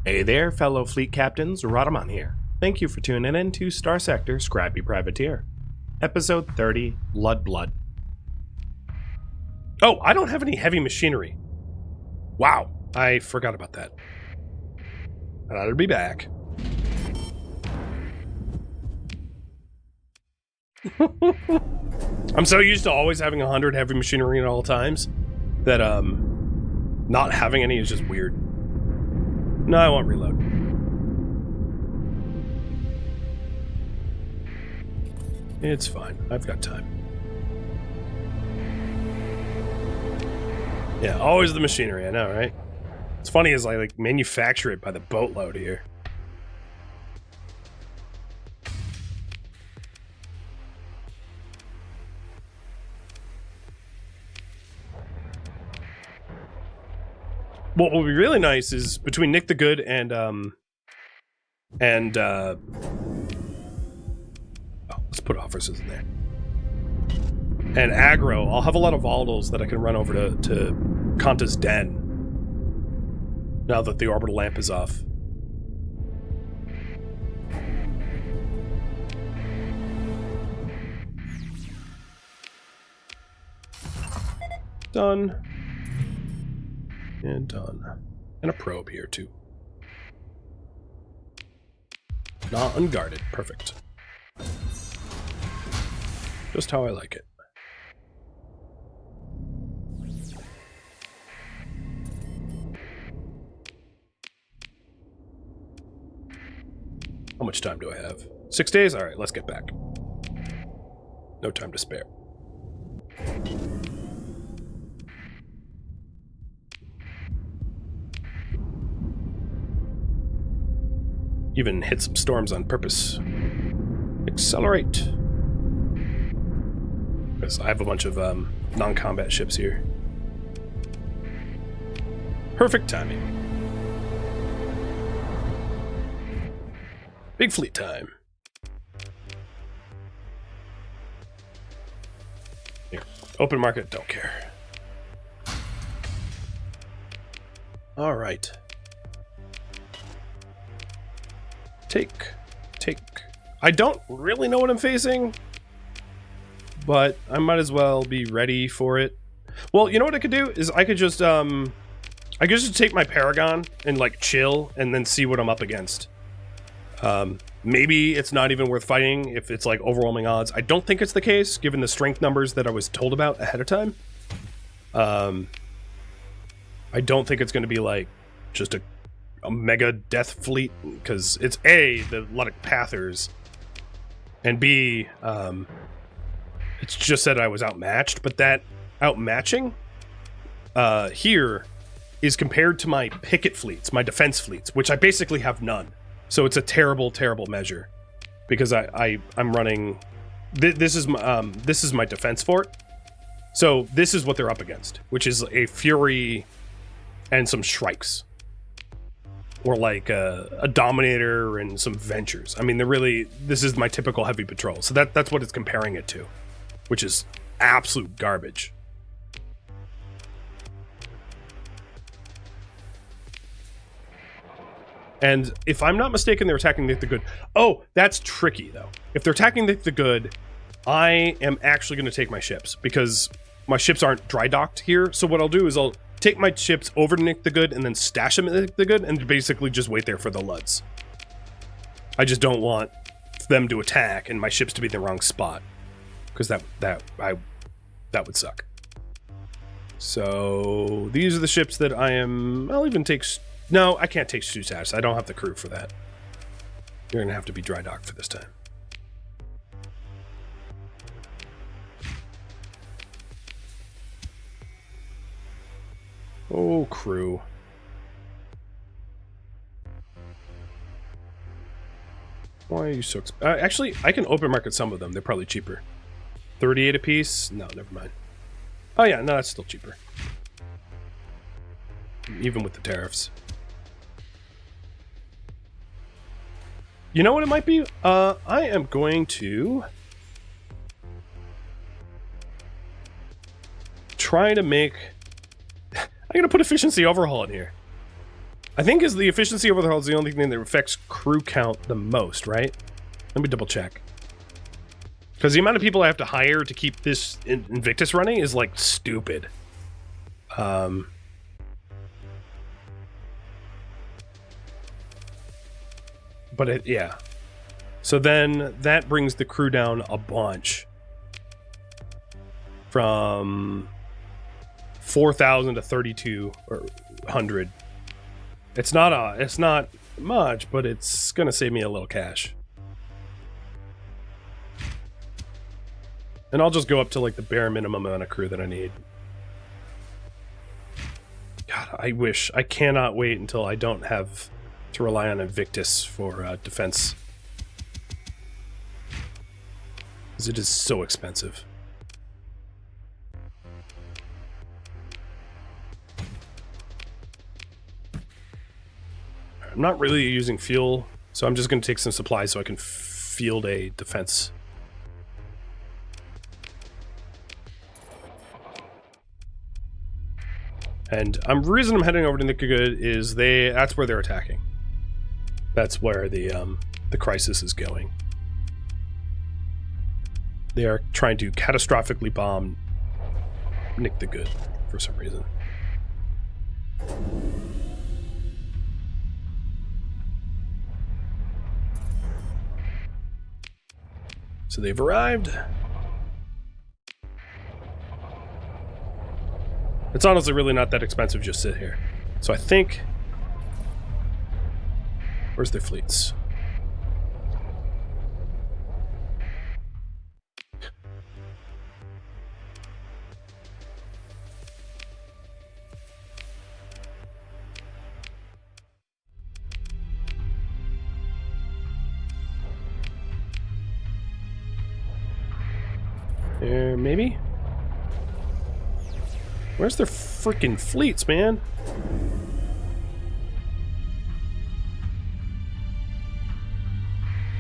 Hey there, fellow fleet captains, Rhadamant here. Thank you for tuning in to Starsector Scrappy Privateer. Episode 30, Ludd Blood. Oh, I don't have any heavy machinery. Wow, I forgot about that. I'll be back. I'm so used to always having 100 heavy machinery at all times that not having any is just weird. No, I won't reload. It's fine. I've got time. Yeah, always the machinery, I know, right? It's funny as I like manufacture it by the boatload here. What will be really nice is between Nick the Good and oh, let's put officers in there. And aggro, I'll have a lot of volatiles that I can run over to Kanta's den. Now that the orbital lamp is off. Done. And done. And a probe here, too. Not unguarded. Perfect. Just how I like it. How much time do I have? 6 days? Alright, let's get back. No time to spare. Even hit some storms on purpose. Accelerate. Because I have a bunch of non-combat ships here. Perfect timing. Big fleet time. Here. Open market, don't care. Alright. Take. I don't really know what I'm facing, but I might as well be ready for it. Well, you know what I could do is I could just take my Paragon and like chill and then see what I'm up against. Maybe it's not even worth fighting if it's like overwhelming odds. I don't think it's the case given the strength numbers that I was told about ahead of time. I don't think it's going to be like just a mega death fleet, because it's A, the Ludd Pathers, and B, it's just that I was outmatched, but that outmatching here is compared to my picket fleets, my defense fleets, which I basically have none. So it's a terrible, terrible measure, because I'm running this is my defense fort. So this is what they're up against, which is a Fury and some Shrikes. Or like a Dominator and some Ventures. I mean, this is my typical heavy patrol. So that's what it's comparing it to, which is absolute garbage. And if I'm not mistaken, they're attacking Nick the Good. Oh, that's tricky, though. If they're attacking Nick the Good, I am actually going to take my ships, because my ships aren't dry docked here. So what I'll do is I'll take my ships over to Nick the Good and then stash them at Nick the Good and basically just wait there for the Ludds. I just don't want them to attack and my ships to be in the wrong spot, because that would suck. So these are the ships that I'll even take. No, I can't take Stash. I don't have the crew for that. You're gonna have to be dry docked for this time. Oh, crew. Why are you so actually, I can open market some of them. They're probably cheaper. 38 a piece? No, never mind. Oh yeah, no, that's still cheaper. Even with the tariffs. You know what it might be? I am going to try to make... I'm going to put efficiency overhaul in here. I think is the efficiency overhaul is the only thing that affects crew count the most, right? Let me double check. Because the amount of people I have to hire to keep this Invictus running is like stupid. But yeah. So then that brings the crew down a bunch. From 4,000 to 3,200. It's not much, but it's gonna save me a little cash. And I'll just go up to like the bare minimum amount of crew that I need. God, I cannot wait until I don't have to rely on Invictus for defense. Because it is so expensive. I'm not really using fuel, so I'm just going to take some supplies so I can field a defense. And the reason I'm heading over to Nikagood is that's where they're attacking. That's where the crisis is going. They are trying to catastrophically bomb Nick the Good for some reason. So they've arrived. It's honestly really not that expensive, just sit here. So I think... Where's their fleets? Maybe? Where's their freaking fleets, man?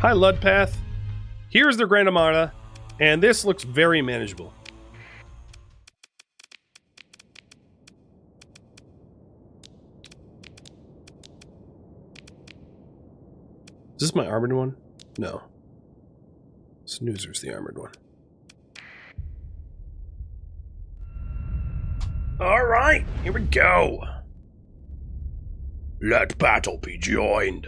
Hi, Ludd Path. Here's their Grand Armada, and this looks very manageable. Is this my armored one? No. Snoozer's the armored one. Alright, here we go. Let battle be joined.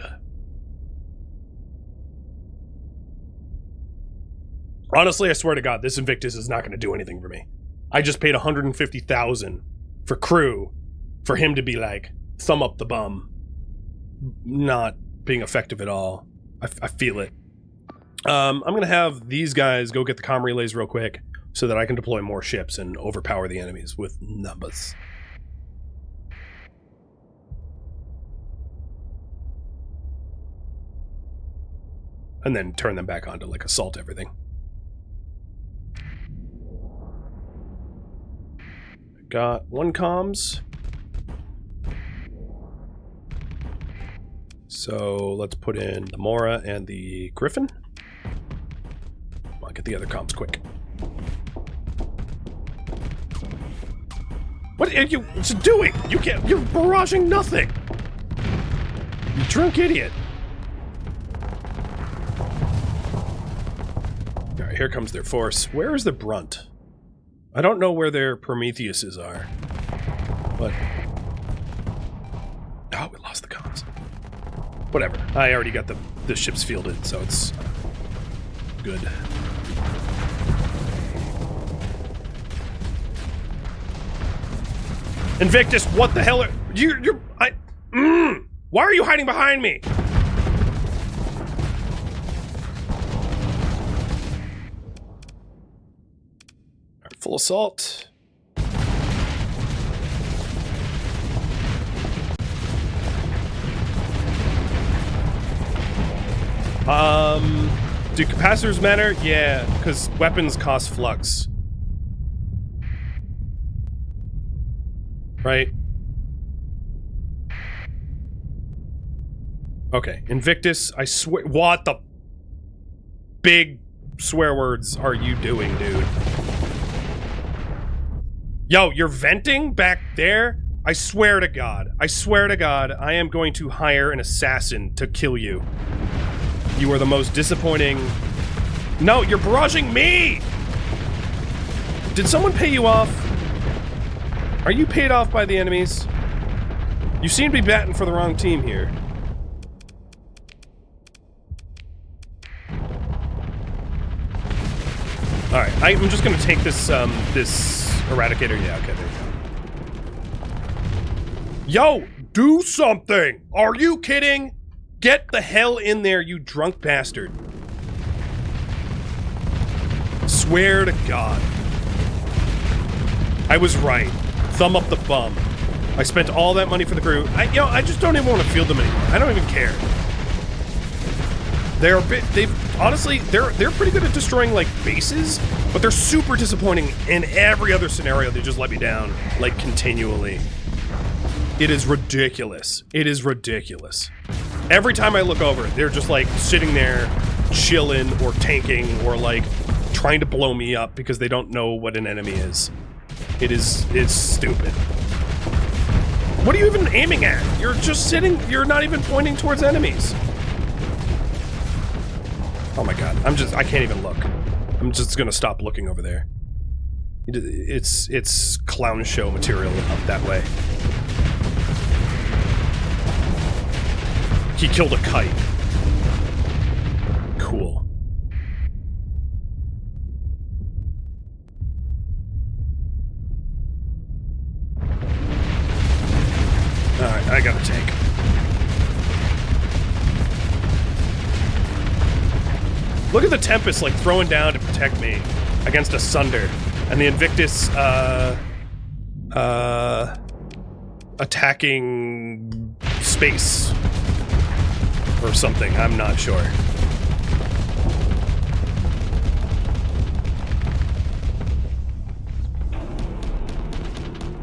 Honestly, I swear to God, this Invictus is not going to do anything for me. I just paid $150,000 for crew for him to be like, thumb up the bum. Not being effective at all. I feel it. I'm going to have these guys go get the comm relays real quick, so that I can deploy more ships and overpower the enemies with numbers. And then turn them back on to, like, assault everything. Got one comms. So let's put in the Mora and the Griffin. Come on, get the other comms quick. What are you doing? You can't. You're barraging nothing. You drunk idiot. All right, here comes their force. Where is the brunt? I don't know where their Prometheuses are, but oh, we lost the comms. Whatever. I already got the ships fielded, so it's good. Invictus, what the hell are why are you hiding behind me? Right, full assault. Do capacitors matter? Yeah, because weapons cost flux. Right? Okay, Invictus, I swear— what the big swear words are you doing, dude? Yo, you're venting back there? I swear to God, I am going to hire an assassin to kill you. You are the most disappointing... No, you're barraging me! Did someone pay you off? Are you paid off by the enemies? You seem to be batting for the wrong team here. Alright, I'm just gonna take this, this Eradicator. Yeah, okay, there you go. Yo, do something! Are you kidding? Get the hell in there, you drunk bastard. Swear to God. I was right. Thumb up the bum. I spent all that money for the crew. I just don't even want to field them anymore. I don't even care. They're a bit, honestly, they're pretty good at destroying, like, bases, but they're super disappointing in every other scenario. They just let me down, like, continually. It is ridiculous. It is ridiculous. Every time I look over, they're just, like, sitting there, chilling, or tanking, or, like, trying to blow me up because they don't know what an enemy is. It's stupid. What are you even aiming at? You're just sitting, you're not even pointing towards enemies. Oh my God, I can't even look. I'm just gonna stop looking over there. It's clown show material up that way. He killed a kite. Cool. Alright, I got a tank. Look at the Tempest, like, throwing down to protect me against a Sunder. And the Invictus, attacking space. Or something, I'm not sure.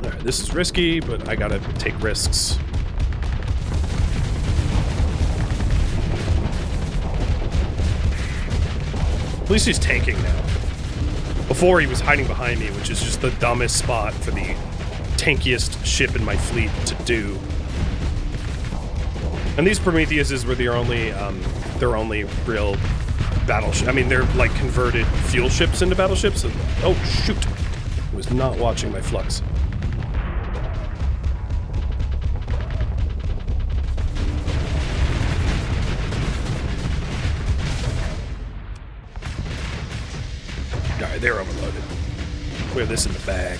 Alright, this is risky, but I gotta take risks. At least he's tanking now. Before he was hiding behind me, which is just the dumbest spot for the tankiest ship in my fleet to do. And these Prometheuses were their only real battleship. I mean, they're like converted fuel ships into battleships. And, oh shoot! I was not watching my flux. Alright, they're overloaded. We have this in the bag.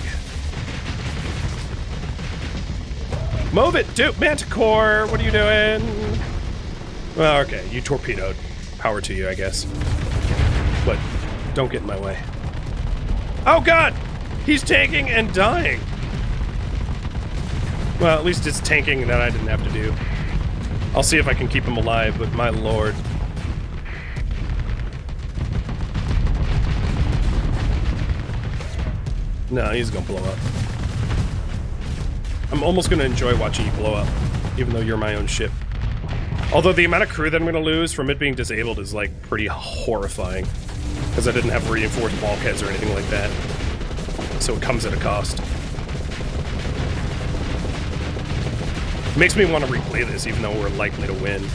Move it, dude! Manticore! What are you doing? Well, okay, you torpedoed. Power to you, I guess. But don't get in my way. Oh God! He's tanking and dying! Well, at least it's tanking that I didn't have to do. I'll see if I can keep him alive, but my lord. No, he's gonna blow up. I'm almost gonna enjoy watching you blow up, even though you're my own ship. Although the amount of crew that I'm gonna lose from it being disabled is, like, pretty horrifying. Because I didn't have reinforced bulkheads or anything like that. So it comes at a cost. It makes me want to replay this, even though we're likely to win.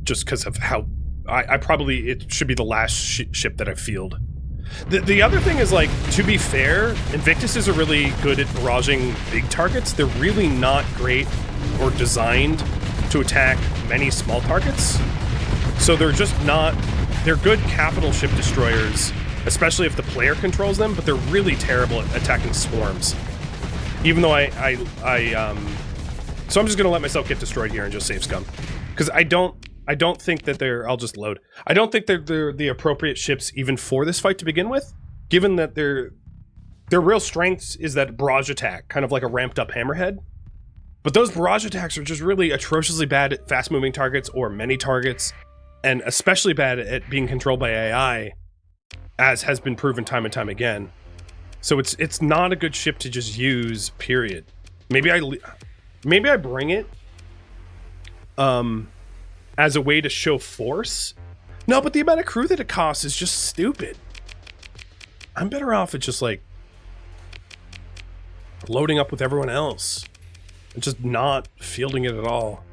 Just because of how... it should be the last ship that I field. The other thing is, like, to be fair, Invictuses are really good at barraging big targets. They're really not great or designed to attack many small targets. So they're just not... They're good capital ship destroyers, especially if the player controls them, but they're really terrible at attacking swarms. Even though so I'm just gonna let myself get destroyed here and just save scum. Because I don't think that they're... I'll just load. I don't think they're the appropriate ships even for this fight to begin with, given that their real strengths is that barrage attack, kind of like a ramped up hammerhead. But those barrage attacks are just really atrociously bad at fast-moving targets or many targets, and especially bad at being controlled by AI, as has been proven time and time again. So it's not a good ship to just use, period. Maybe I bring it as a way to show force. No, but the amount of crew that it costs is just stupid. I'm better off at just, like, loading up with everyone else and just not fielding it at all.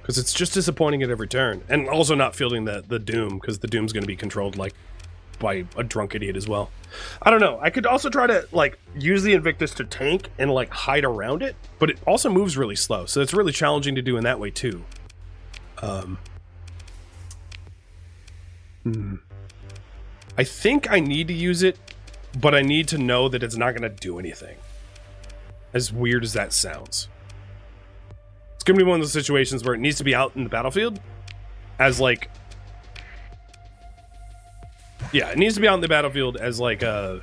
Because it's just disappointing at every turn. And also not fielding the Doom, because the Doom's going to be controlled like by a drunk idiot as well. I don't know. I could also try to like use the Invictus to tank and like hide around it, but it also moves really slow, so it's really challenging to do in that way too. I think I need to use it, but I need to know that it's not going to do anything. As weird as that sounds. It's going to be one of those situations where it needs to be out in the battlefield as like... Yeah, it needs to be out in the battlefield as like a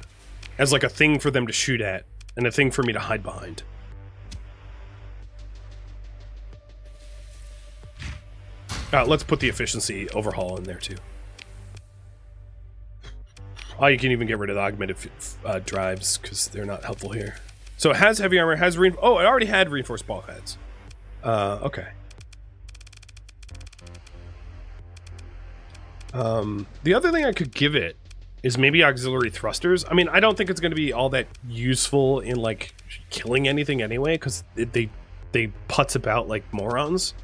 thing for them to shoot at and a thing for me to hide behind. Let's put the efficiency overhaul in there too. Oh, you can even get rid of the augmented drives because they're not helpful here. So it has heavy armor, has it already had reinforced bulkheads. Okay. The other thing I could give it is maybe auxiliary thrusters. I mean, I don't think it's going to be all that useful in like killing anything anyway, because they putz about like morons.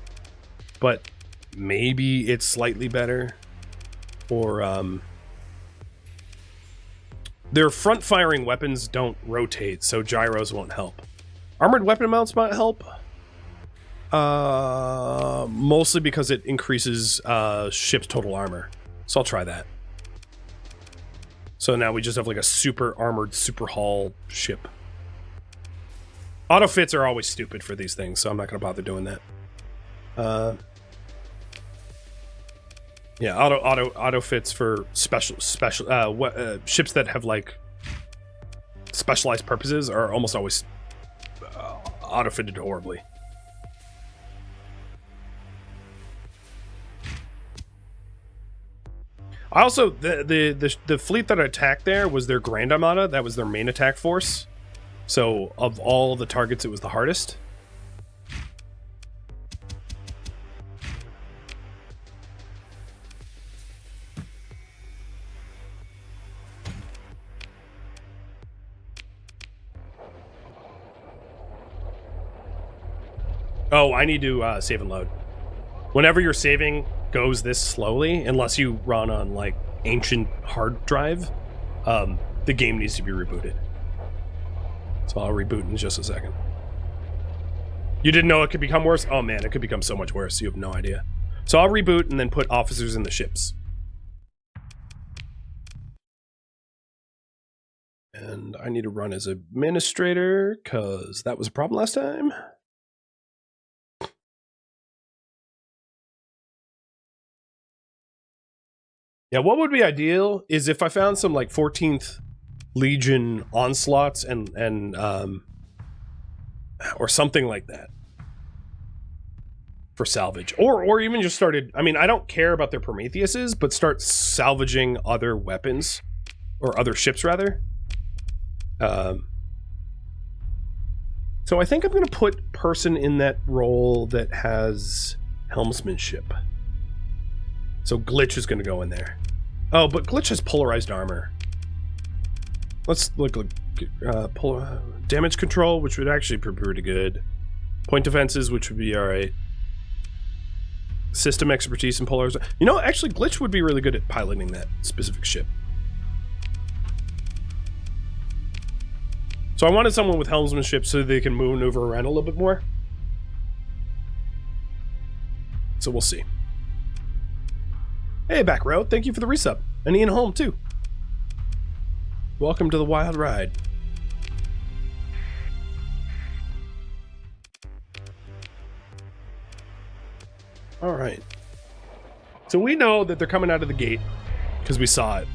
But maybe it's slightly better. Or their front firing weapons don't rotate, so gyros won't help. Armored weapon mounts might help. Mostly because it increases ship's total armor. So I'll try that. So now we just have like a super armored, super hull ship. Auto fits are always stupid for these things, so I'm not going to bother doing that. Yeah, auto fits for special ships that have like specialized purposes are almost always auto fitted horribly. I also the fleet that attacked there was their Grand Armada. That was their main attack force. So of all the targets, it was the hardest. Oh, I need to save and load. Whenever you're saving goes this slowly, unless you run on like ancient hard drive, the game needs to be rebooted. So I'll reboot in just a second. You didn't know it could become worse? Oh man, it could become so much worse. You have no idea. So I'll reboot and then put officers in the ships. And I need to run as administrator because that was a problem last time. Yeah, what would be ideal is if I found some like 14th Legion onslaughts and or something like that for salvage, or even just started. I mean, I don't care about their Prometheuses, but start salvaging other weapons or other ships rather. So I think I'm going to put person in that role that has helmsmanship. So Glitch is going to go in there. Oh, but Glitch has polarized armor. Let's look damage control, which would actually be pretty good. Point defenses, which would be alright. System expertise and polarized. You know, actually Glitch would be really good at piloting that specific ship. So I wanted someone with helmsmanship so they can maneuver around a little bit more. So we'll see. Hey, back row. Thank you for the resub. And Ian Holm, too. Welcome to the wild ride. All right. So we know that they're coming out of the gate because we saw it.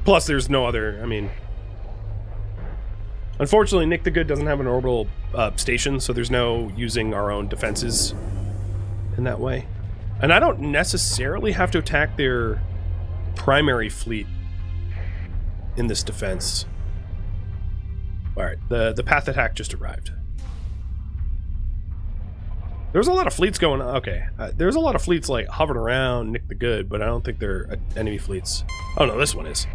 Plus, there's no other, I mean... Unfortunately, Nick the Good doesn't have an orbital station, so there's no using our own defenses in that way. And I don't necessarily have to attack their primary fleet in this defense. Alright, the path attack just arrived. There's a lot of fleets going on. Okay, there's a lot of fleets like hovering around Nick the Good, but I don't think they're enemy fleets. Oh no, this one is.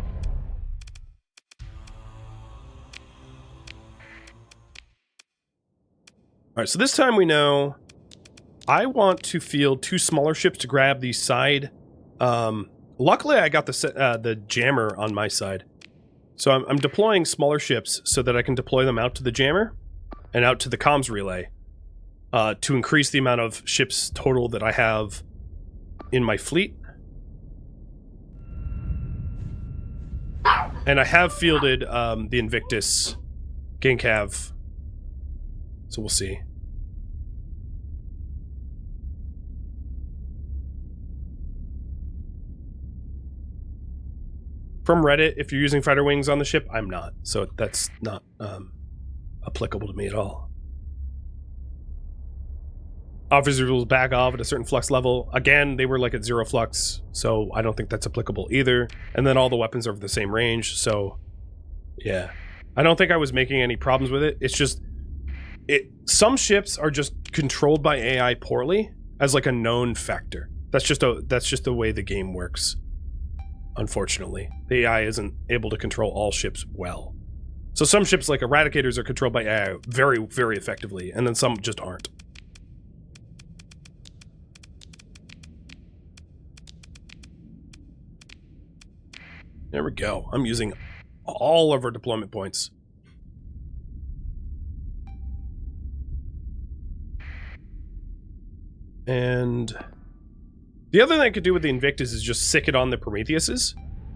right, so this time we know I want to field 2 smaller ships to grab the side. Luckily, I got the jammer on my side. So I'm deploying smaller ships so that I can deploy them out to the jammer and out to the comms relay to increase the amount of ships total that I have in my fleet. And I have fielded the Invictus Gincav, so we'll see. From Reddit, if you're using fighter wings on the ship, I'm not. So that's not applicable to me at all. Officers will back off at a certain flux level. Again, they were like at 0 flux, so I don't think that's applicable either. And then all the weapons are of the same range, so yeah. I don't think I was making any problems with it. It's just, some ships are just controlled by AI poorly as like a known factor. That's just the way the game works. Unfortunately, the AI isn't able to control all ships well. So some ships like Eradicators are controlled by AI very, very effectively, and then some just aren't. There we go. I'm using all of our deployment points. And the other thing I could do with the Invictus is just sick it on the Prometheuses,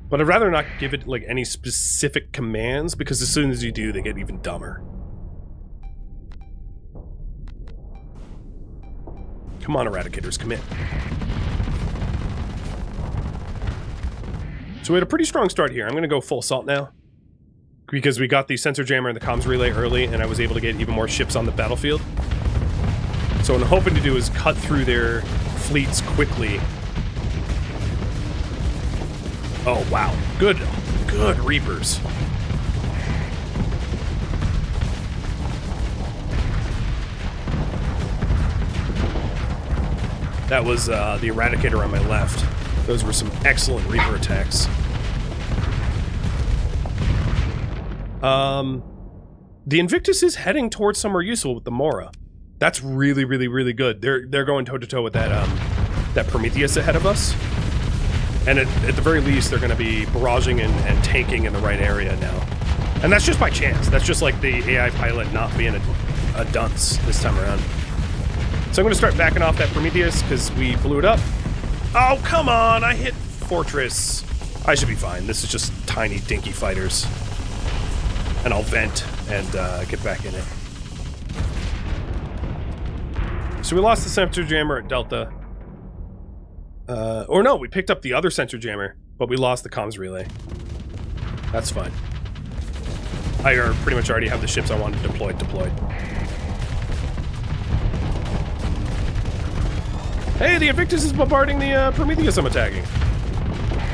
but I'd rather not give it like any specific commands, because as soon as you do, they get even dumber. Come on, Eradicators, commit. So we had a pretty strong start here. I'm going to go full assault now, because we got the sensor jammer and the comms relay early, and I was able to get even more ships on the battlefield. So what I'm hoping to do is cut through their fleets quickly. Oh, wow. Good Reapers. That was the Eradicator on my left. Those were some excellent Reaper attacks. The Invictus is heading towards somewhere useful with the Mora. That's really, really, really good. They're going toe-to-toe with that Prometheus ahead of us. And at the very least, they're going to be barraging and tanking in the right area now. And that's just by chance. That's just like the AI pilot not being a dunce this time around. So I'm going to start backing off that Prometheus because we blew it up. Oh, come on! I hit Fortress. I should be fine. This is just tiny, dinky fighters. And I'll vent and get back in it. So we lost the sensor jammer at Delta. Or no, we picked up the other sensor jammer, but we lost the comms relay. That's fine. I pretty much already have the ships I wanted deployed. Hey, the Invictus is bombarding the Prometheus I'm attacking.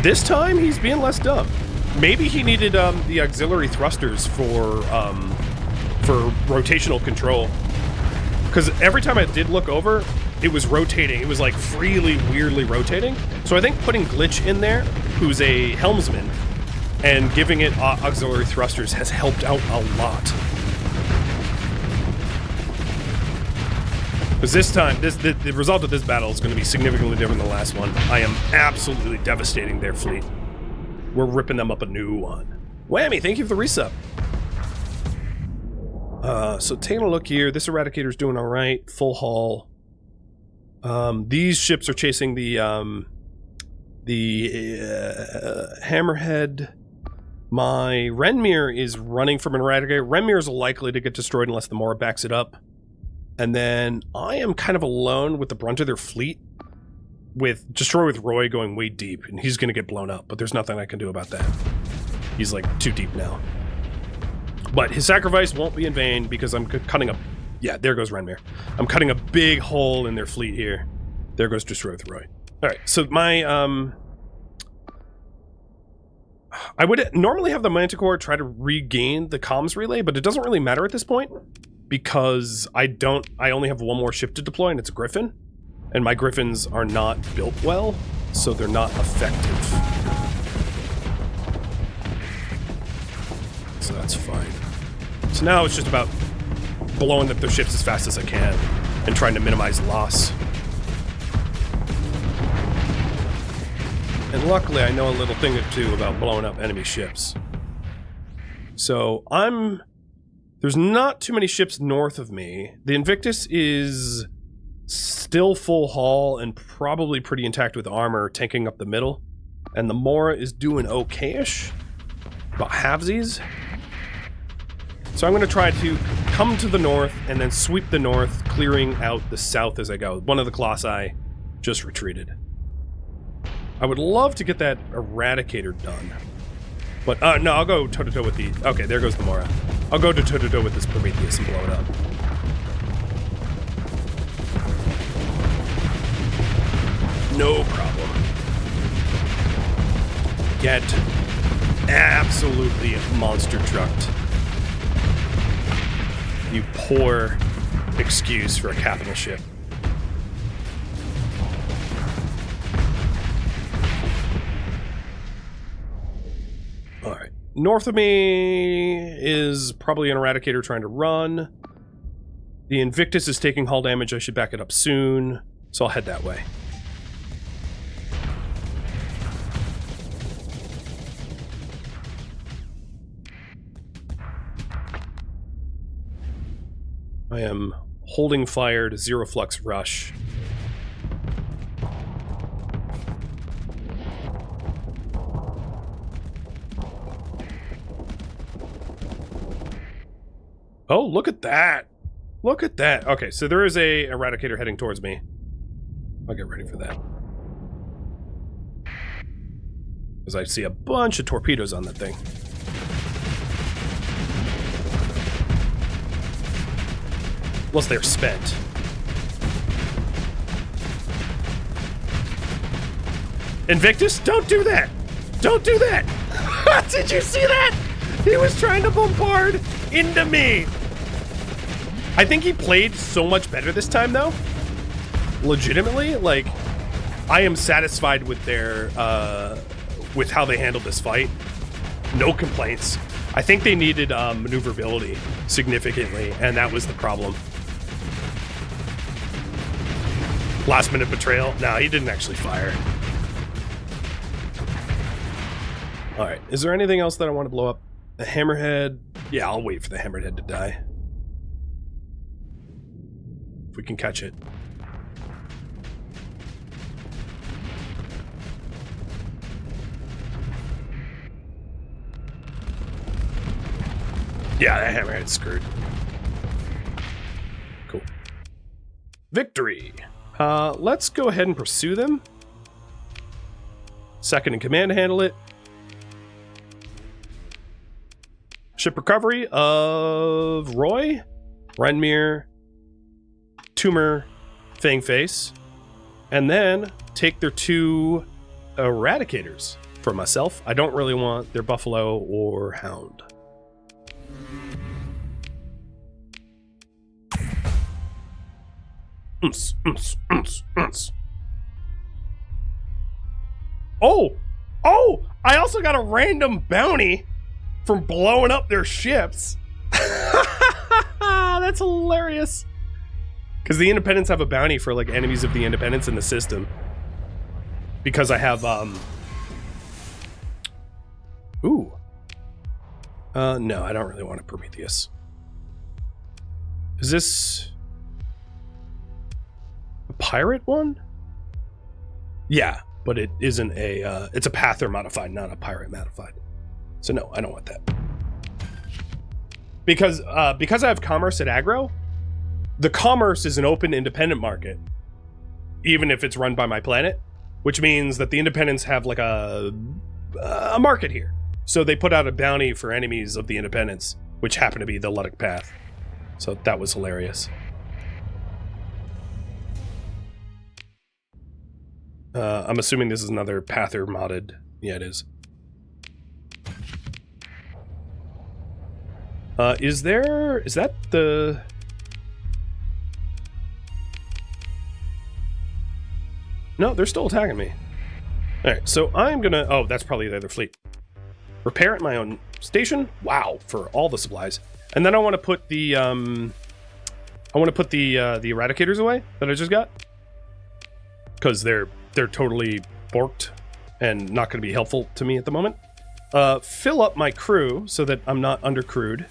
This time, he's being less dumb. Maybe he needed the auxiliary thrusters for rotational control. Because every time I did look over, it was rotating. It was like freely, weirdly rotating. So I think putting Glitch in there, who's a helmsman, and giving it auxiliary thrusters has helped out a lot. Because this time, the result of this battle is going to be significantly different than the last one. I am absolutely devastating their fleet. We're ripping them up a new one. Whammy, thank you for the resub. So taking a look here, this Eradicator's doing all right. Full hull. These ships are chasing the Hammerhead. My Renmir is running from an Eradicator. Renmir is likely to get destroyed unless the Mora backs it up. And then I am kind of alone with the brunt of their fleet, with Destroy with Roy going way deep, and he's going to get blown up, but there's nothing I can do about that. He's like too deep now. But his sacrifice won't be in vain, because I'm cutting a... Yeah, there goes Renmir. I'm cutting a big hole in their fleet here. There goes Destroy with Roy. Alright, so my... I would normally have the Manticore try to regain the comms relay, but it doesn't really matter at this point, because I only have one more ship to deploy, and it's a Griffin. And my Griffins are not built well, so they're not effective. So that's fine. So now it's just about blowing up their ships as fast as I can and trying to minimize loss. And luckily, I know a little thing or two about blowing up enemy ships. So there's not too many ships north of me. The Invictus is still full hull and probably pretty intact with armor, tanking up the middle. And the Mora is doing okay-ish, about halvesies. So I'm going to try to come to the north and then sweep the north, clearing out the south as I go. One of the Colossi just retreated. I would love to get that Eradicator done. But, no, I'll go toe-to-toe with the... Okay, there goes the Mora. I'll go toe-to-toe with this Prometheus and blow it up. No problem. Get absolutely monster trucked. You poor excuse for a capital ship. Alright. North of me is probably an Eradicator trying to run. The Invictus is taking hull damage. I should back it up soon. So I'll head that way. I am holding fire to zero flux rush. Oh, look at that. Look at that. Okay, so there is a Eradicator heading towards me. I'll get ready for that. Because I see a bunch of torpedoes on that thing. Unless they're spent. Invictus, don't do that! Don't do that! Did you see that? He was trying to bombard into me! I think he played so much better this time, though. Legitimately, like, I am satisfied with their, with how they handled this fight. No complaints. I think they needed maneuverability significantly, and that was the problem. Last minute betrayal? No, he didn't actually fire. Alright, is there anything else that I want to blow up? A hammerhead? Yeah, I'll wait for the hammerhead to die. If we can catch it. Yeah, that hammerhead's screwed. Cool. Victory! Let's go ahead and pursue them. Second in command to handle it. Ship recovery of Roy, Renmir, Tumor, Fangface, and then take their two Eradicators for myself. I don't really want their Buffalo or Hound. Oh! I also got a random bounty from blowing up their ships. That's hilarious. Because the Independents have a bounty for like enemies of the Independents in the system. Because I have Ooh. No, I don't really want a Prometheus. Is this a pirate one? Yeah, but it isn't a it's a Pather modified, not a pirate modified. So no, I don't want that. Because I have commerce at aggro, the commerce is an open independent market, even if it's run by my planet, which means that the Independents have like a market here. So they put out a bounty for enemies of the Independents, which happen to be the Luddic Path. So that was hilarious. I'm assuming this is another Pather modded. Yeah, it is. Is that the... No, they're still attacking me. Alright, so I'm gonna... Oh, that's probably the other fleet. Repair at my own station? Wow, for all the supplies. And then I want to put the I want to put the eradicators away that I just got, because they're totally borked and not going to be helpful to me at the moment. Fill up my crew so that I'm not undercrewed.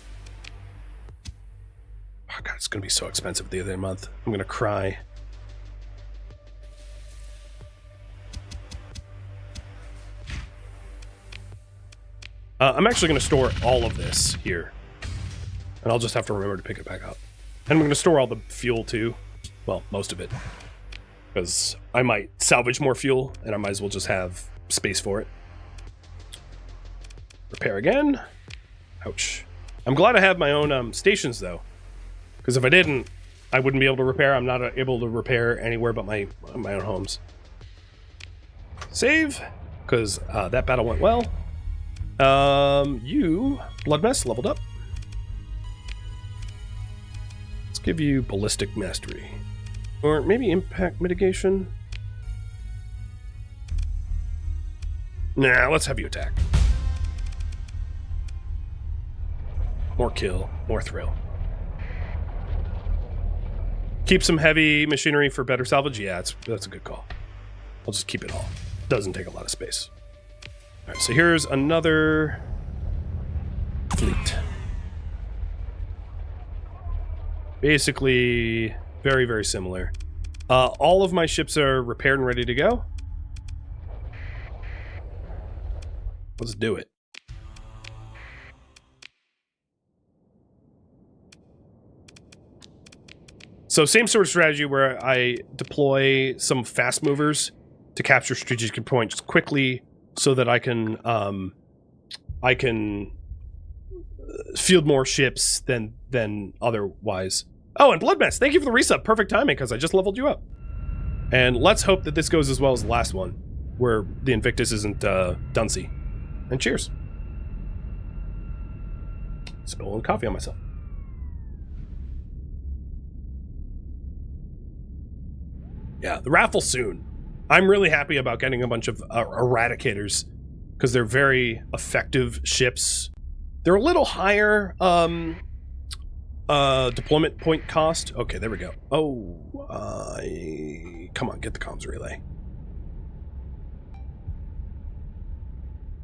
Oh god, it's going to be so expensive at the end of the month. I'm going to cry. I'm actually going to store all of this here. And I'll just have to remember to pick it back up. And I'm going to store all the fuel too. Well, most of it. Because I might salvage more fuel, and I might as well just have space for it. Repair again. Ouch. I'm glad I have my own stations, though. Because if I didn't, I wouldn't be able to repair. I'm not able to repair anywhere but my own homes. Save. Because that battle went well. You, Blood Mess, leveled up. Let's give you Ballistic Mastery. Or maybe Impact Mitigation. Nah, let's have you attack. More kill, more thrill. Keep some heavy machinery for better salvage? Yeah, that's a good call. I'll just keep it all. Doesn't take a lot of space. Alright, so here's another fleet. Basically, very, very similar. All of my ships are repaired and ready to go. Let's do it. So same sort of strategy where I deploy some fast movers to capture strategic points quickly so that I can field more ships than otherwise. Oh, and Bloodmess, thank you for the resub. Perfect timing, because I just leveled you up. And let's hope that this goes as well as the last one, where the Invictus isn't Dunsey. And cheers. Spilling coffee on myself. Yeah, the raffle soon. I'm really happy about getting a bunch of Eradicators, because they're very effective ships. They're a little higher deployment point cost. Okay, there we go. Oh, come on, get the comms relay.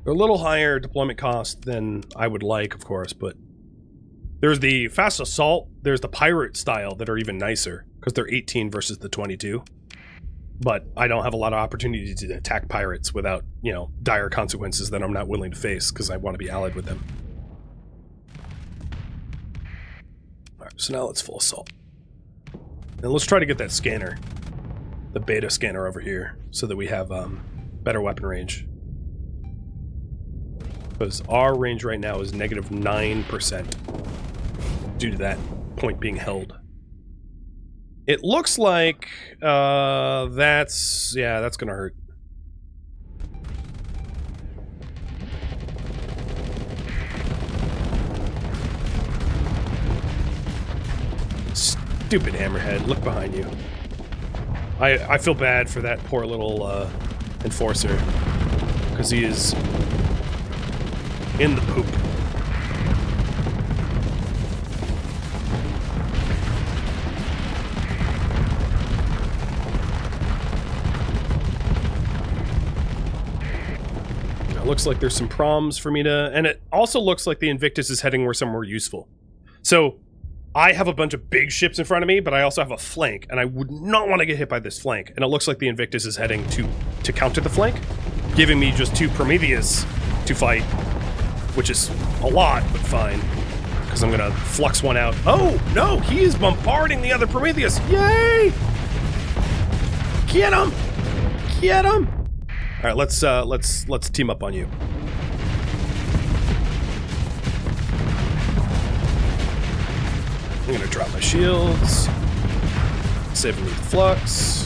They're a little higher deployment cost than I would like, of course, but there's the fast assault, there's the pirate style that are even nicer, because they're 18 versus the 22. But I don't have a lot of opportunity to attack pirates without, you know, dire consequences that I'm not willing to face, because I want to be allied with them. Alright, so now let's full assault. And let's try to get that scanner, the beta scanner over here, so that we have better weapon range. Because our range right now is negative 9% due to that point being held. It looks like that's gonna hurt. Stupid hammerhead, look behind you. I feel bad for that poor little enforcer, because he is in the poop. It looks like there's some proms for me to, and it also looks like the Invictus is heading somewhere useful. So I have a bunch of big ships in front of me, but I also have a flank, and I would not want to get hit by this flank. And it looks like the Invictus is heading to counter the flank, giving me just 2 Prometheus to fight, which is a lot, but fine, because I'm gonna flux one out. Oh no, he is bombarding the other Prometheus! Yay! Get him! Get him! All right, let's team up on you. I'm gonna drop my shields, saving me the flux.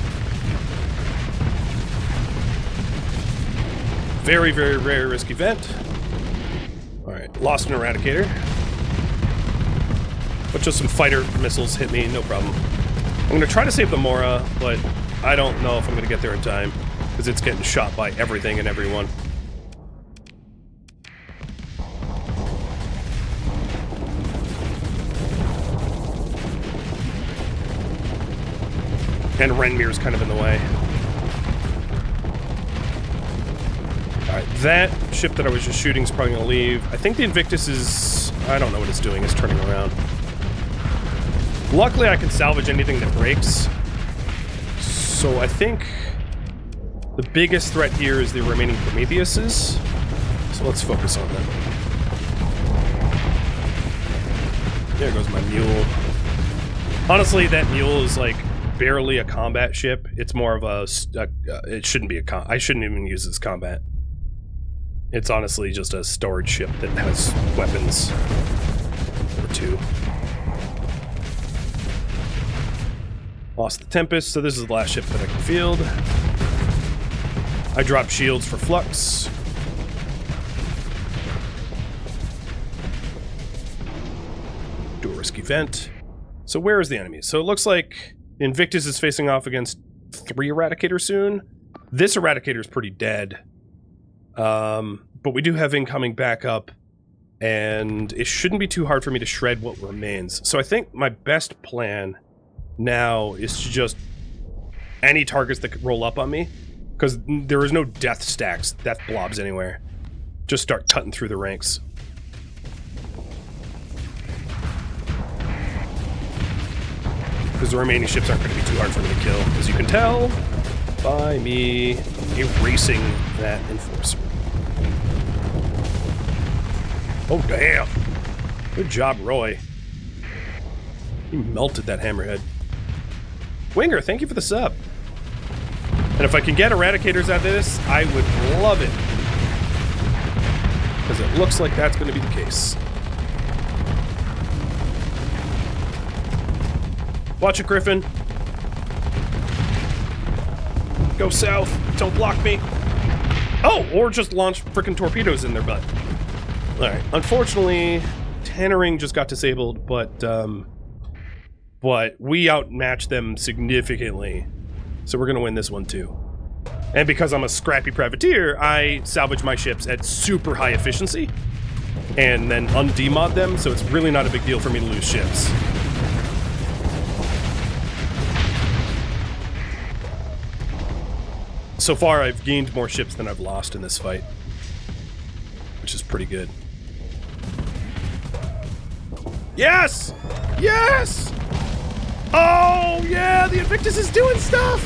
Very, very rare risk event. All right, lost an Eradicator. But just some fighter missiles hit me, no problem. I'm gonna try to save the Mora, but I don't know if I'm gonna get there in time, because it's getting shot by everything and everyone. And Renmir's kind of in the way. Alright, that ship that I was just shooting is probably going to leave. I think the Invictus is... I don't know what it's doing. It's turning around. Luckily, I can salvage anything that breaks. So I think the biggest threat here is the remaining Prometheuses. So let's focus on them. There goes my mule. Honestly, that mule is like barely a combat ship. It's more of a it shouldn't be a I shouldn't even use this combat. It's honestly just a storage ship that has weapons or two. Lost the Tempest, so this is the last ship that I can field. I drop shields for Flux. Do a risky vent. So where is the enemy? So it looks like Invictus is facing off against 3 Eradicators soon. This Eradicator is pretty dead. But we do have incoming backup, and it shouldn't be too hard for me to shred what remains. So I think my best plan now is to just any targets that could roll up on me, because there is no death stacks, death blobs anywhere. Just start cutting through the ranks. Because the remaining ships aren't going to be too hard for me to kill, as you can tell by me erasing that Enforcer. Oh, damn. Good job, Roy. He melted that hammerhead. Winger, thank you for the sub. And if I can get Eradicators out of this, I would love it. Because it looks like that's going to be the case. Watch it, Griffin. Go south. Don't block me. Oh, or just launch frickin' torpedoes in their butt. Alright, unfortunately, Tannering just got disabled, but we outmatched them significantly. So we're gonna win this one too. And because I'm a scrappy privateer, I salvage my ships at super high efficiency and then undemod them, so it's really not a big deal for me to lose ships. So far, I've gained more ships than I've lost in this fight, which is pretty good. Yes! Yes! Oh, yeah! The Invictus is doing stuff!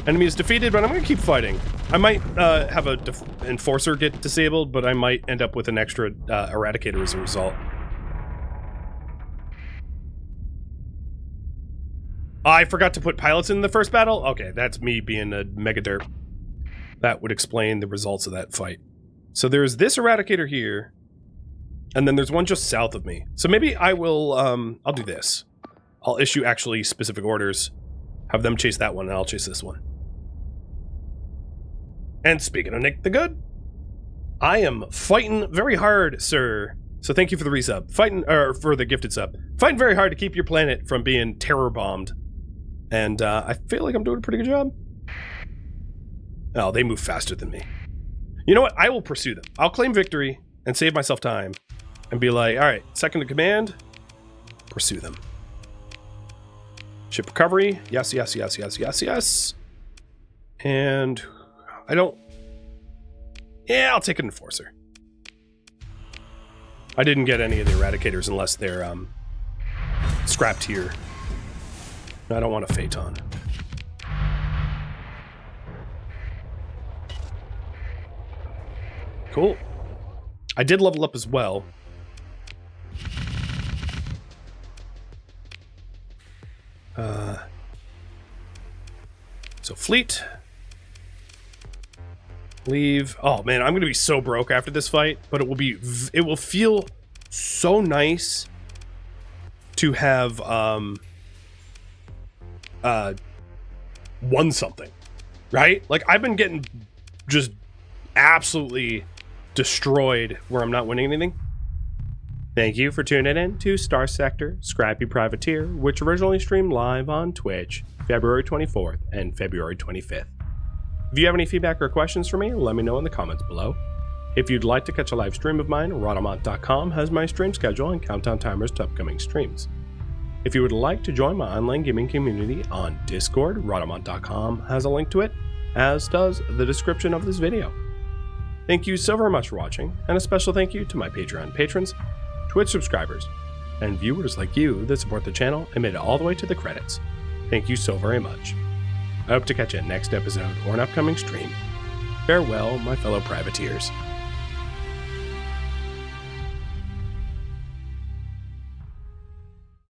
Enemy is defeated, but I'm going to keep fighting. I might have a Enforcer get disabled, but I might end up with an extra Eradicator as a result. I forgot to put pilots in the first battle? Okay, that's me being a mega derp. That would explain the results of that fight. So there's this Eradicator here, and then there's one just south of me. So maybe I will, I'll do this. I'll issue actually specific orders, have them chase that one, and I'll chase this one. And speaking of Nick the Good, I am fighting very hard, sir. So thank you for the resub. Fighting, or for the gifted sub. Fighting very hard to keep your planet from being terror bombed. And I feel like I'm doing a pretty good job. Oh, they move faster than me. You know what? I will pursue them. I'll claim victory and save myself time and be like, all right, second in command, pursue them. Ship recovery. Yes, yes, yes, yes, yes, yes. And I don't... Yeah, I'll take an Enforcer. I didn't get any of the Eradicators unless they're scrapped here. I don't want a Phaeton. Cool. I did level up as well. So fleet. Leave. Oh man, I'm gonna be so broke after this fight, but it will feel so nice to have won something, right? Like I've been getting just absolutely destroyed where I'm not winning anything. Thank you for tuning in to Starsector Scrappy Privateer, which originally streamed live on Twitch February 24th and February 25th. If you have any feedback or questions for me, let me know in the comments below. If you'd like to catch a live stream of mine, Rhadamant.com has my stream schedule and countdown timers to upcoming streams. If you would like to join my online gaming community on Discord, Rhadamant.com has a link to it, as does the description of this video. Thank you so very much for watching, and a special thank you to my Patreon patrons, Twitch subscribers, and viewers like you that support the channel and made it all the way to the credits. Thank you so very much. I hope to catch you next episode or an upcoming stream. Farewell, my fellow privateers.